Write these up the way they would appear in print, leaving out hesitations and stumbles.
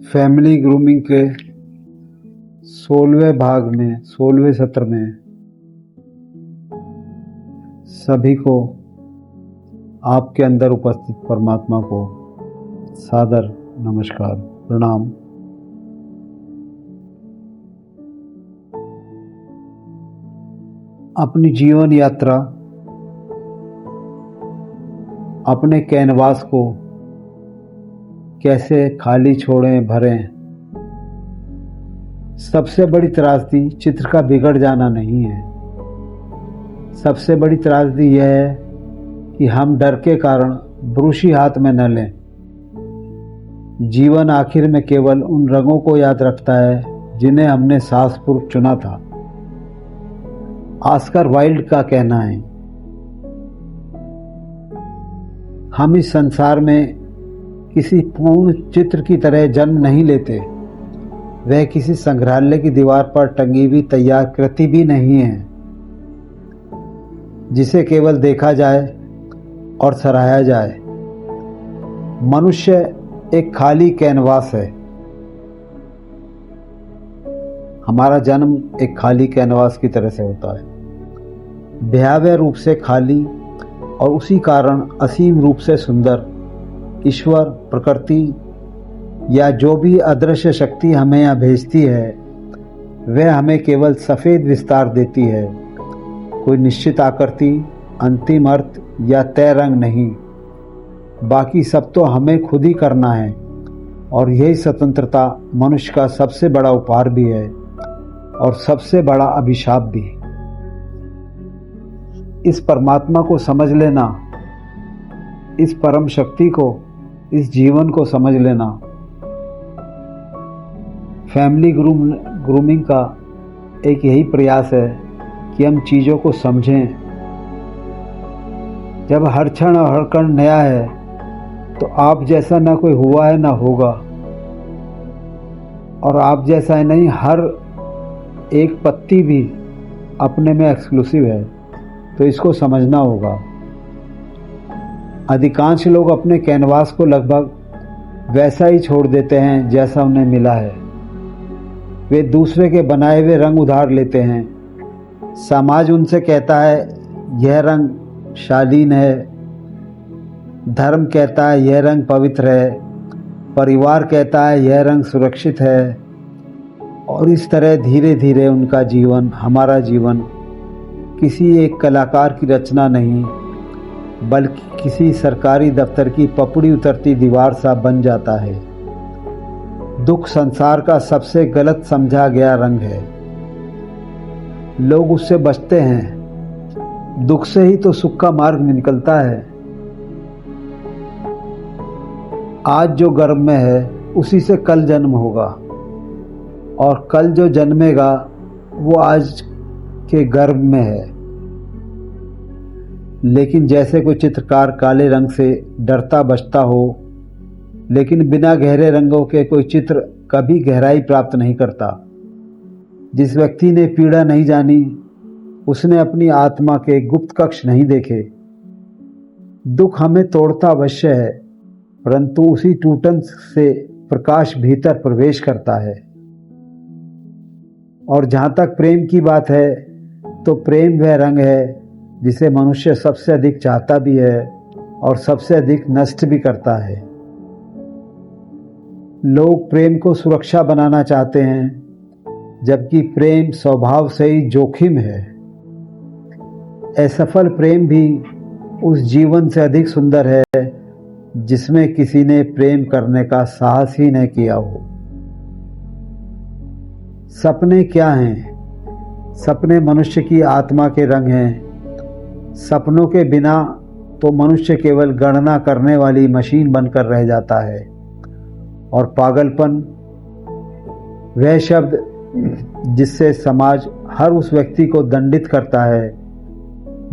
Family grooming के 16वें भाग में 16वें सत्र में सभी को आपके अंदर उपस्थित परमात्मा को सादर नमस्कार प्रणाम। अपनी जीवन यात्रा अपने कैनवास को कैसे खाली छोड़ें भरें। सबसे बड़ी त्रासदी चित्र का बिगड़ जाना नहीं है। सबसे बड़ी त्रासदी यह है कि हम डर के कारण ब्रूशी हाथ में न लें। जीवन आखिर में केवल उन रंगों को याद रखता है जिन्हें हमने साहसपूर्वक चुना था। ऑस्कर वाइल्ड का कहना है, हम इस संसार में किसी पूर्ण चित्र की तरह जन्म नहीं लेते। वह किसी संग्रहालय की दीवार पर टंगी हुई तैयार कृति भी नहीं है जिसे केवल देखा जाए और सराहा जाए। मनुष्य एक खाली कैनवास है। हमारा जन्म एक खाली कैनवास की तरह से होता है, भयावह रूप से खाली, और उसी कारण असीम रूप से सुंदर। ईश्वर, प्रकृति या जो भी अदृश्य शक्ति हमें यहाँ भेजती है वह हमें केवल सफ़ेद विस्तार देती है, कोई निश्चित आकृति, अंतिम अर्थ या तय रंग नहीं। बाकी सब तो हमें खुद ही करना है, और यही स्वतंत्रता मनुष्य का सबसे बड़ा उपहार भी है और सबसे बड़ा अभिशाप भी। इस परमात्मा को समझ लेना, इस परम शक्ति को, इस जीवन को समझ लेना फैमिली ग्रूमिंग का एक यही प्रयास है कि हम चीज़ों को समझें। जब हर क्षण और हर कण नया है तो आप जैसा ना कोई हुआ है ना होगा, और आप जैसा है नहीं, हर एक पत्ती भी अपने में एक्सक्लूसिव है। तो इसको समझना होगा। अधिकांश लोग अपने कैनवास को लगभग वैसा ही छोड़ देते हैं जैसा उन्हें मिला है। वे दूसरे के बनाए हुए रंग उधार लेते हैं। समाज उनसे कहता है यह रंग शालीन है, धर्म कहता है यह रंग पवित्र है, परिवार कहता है यह रंग सुरक्षित है, और इस तरह धीरे धीरे उनका जीवन, हमारा जीवन किसी एक कलाकार की रचना नहीं बल्कि किसी सरकारी दफ्तर की पपड़ी उतरती दीवार सा बन जाता है। दुख संसार का सबसे गलत समझा गया रंग है। लोग उससे बचते हैं। दुख से ही तो सुख का मार्ग निकलता है। आज जो गर्भ में है उसी से कल जन्म होगा, और कल जो जन्मेगा वो आज के गर्भ में है। लेकिन जैसे कोई चित्रकार काले रंग से डरता बचता हो, लेकिन बिना गहरे रंगों के कोई चित्र कभी गहराई प्राप्त नहीं करता। जिस व्यक्ति ने पीड़ा नहीं जानी उसने अपनी आत्मा के गुप्त कक्ष नहीं देखे। दुख हमें तोड़ता अवश्य है, परंतु उसी टूटन से प्रकाश भीतर प्रवेश करता है। और जहाँ तक प्रेम की बात है तो प्रेम वह रंग है जिसे मनुष्य सबसे अधिक चाहता भी है और सबसे अधिक नष्ट भी करता है। लोग प्रेम को सुरक्षा बनाना चाहते हैं, जबकि प्रेम स्वभाव से ही जोखिम है। असफल प्रेम भी उस जीवन से अधिक सुंदर है जिसमें किसी ने प्रेम करने का साहस ही नहीं किया हो। सपने क्या हैं? सपने मनुष्य की आत्मा के रंग हैं। सपनों के बिना तो मनुष्य केवल गणना करने वाली मशीन बनकर रह जाता है, और पागलपन वह शब्द जिससे समाज हर उस व्यक्ति को दंडित करता है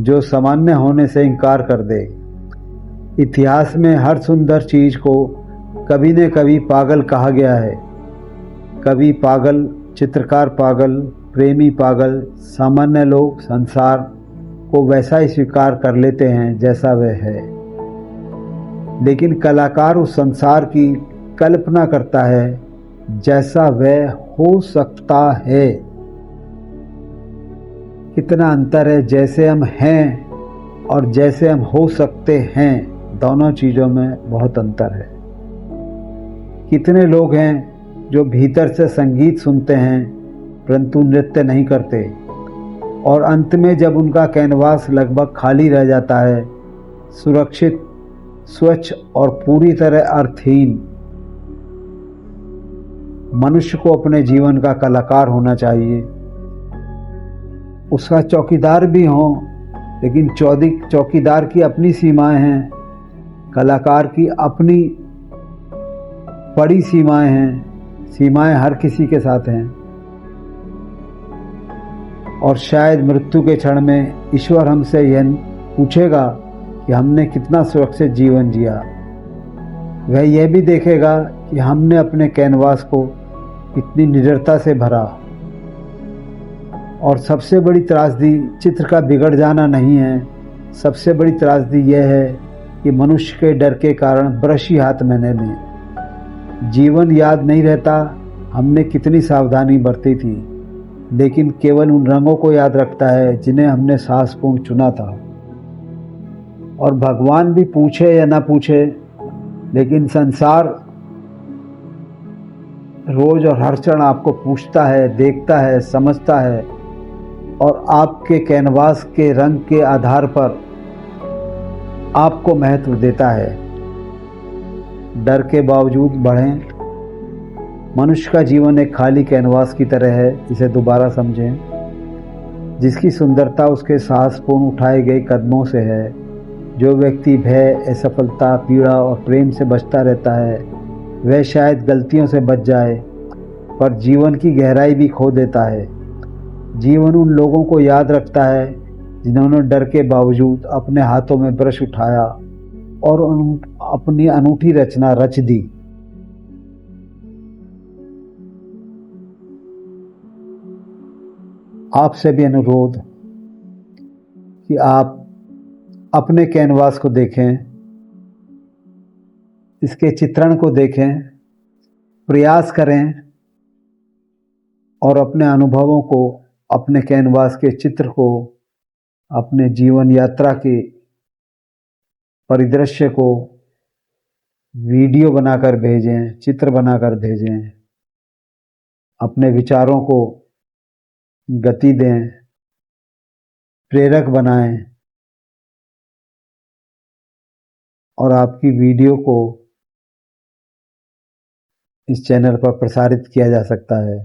जो सामान्य होने से इनकार कर दे। इतिहास में हर सुंदर चीज को कभी न कभी पागल कहा गया है। कवि पागल, चित्रकार पागल, प्रेमी पागल, सामान्य लोग संसार को वैसा ही स्वीकार कर लेते हैं जैसा वह है। लेकिन कलाकार उस संसार की कल्पना करता है जैसा वह हो सकता है। कितना अंतर है जैसे हम हैं और जैसे हम हो सकते हैं, दोनों चीज़ों में बहुत अंतर है। कितने लोग हैं जो भीतर से संगीत सुनते हैं परंतु नृत्य नहीं करते, और अंत में जब उनका कैनवास लगभग खाली रह जाता है, सुरक्षित, स्वच्छ और पूरी तरह अर्थहीन। मनुष्य को अपने जीवन का कलाकार होना चाहिए। उसका चौकीदार भी हो, लेकिन चौकीदार की अपनी सीमाएं हैं, कलाकार की अपनी बड़ी सीमाएं हैं। सीमाएं हर किसी के साथ हैं, और शायद मृत्यु के क्षण में ईश्वर हमसे यह पूछेगा कि हमने कितना सुरक्षित जीवन जिया। वह यह भी देखेगा कि हमने अपने कैनवास को कितनी निडरता से भरा। और सबसे बड़ी त्रासदी चित्र का बिगड़ जाना नहीं है, सबसे बड़ी त्रासदी यह है कि मनुष्य के डर के कारण ब्रश ही हाथ में न लें। जीवन याद नहीं रहता हमने कितनी सावधानी बरती थी, लेकिन केवल उन रंगों को याद रखता है जिन्हें हमने साहसपूर्ण चुना था। और भगवान भी पूछे या ना पूछे, लेकिन संसार रोज और हर क्षण आपको पूछता है, देखता है, समझता है, और आपके कैनवास के रंग के आधार पर आपको महत्व देता है। डर के बावजूद बढ़ें। मनुष्य का जीवन एक खाली कैनवास की तरह है, इसे दोबारा समझें, जिसकी सुंदरता उसके साहसपूर्ण उठाए गए कदमों से है। जो व्यक्ति भय, असफलता, पीड़ा और प्रेम से बचता रहता है, वह शायद गलतियों से बच जाए, पर जीवन की गहराई भी खो देता है। जीवन उन लोगों को याद रखता है जिन्होंने डर के बावजूद अपने हाथों में ब्रश उठाया और अपनी अनूठी रचना रच दी। आपसे भी अनुरोध कि आप अपने कैनवास को देखें, इसके चित्रण को देखें, प्रयास करें और अपने अनुभवों को, अपने कैनवास के चित्र को, अपने जीवन यात्रा के परिदृश्य को वीडियो बनाकर भेजें, चित्र बनाकर भेजें। अपने विचारों को गति दें, प्रेरक बनाएं, और आपकी वीडियो को इस चैनल पर प्रसारित किया जा सकता है।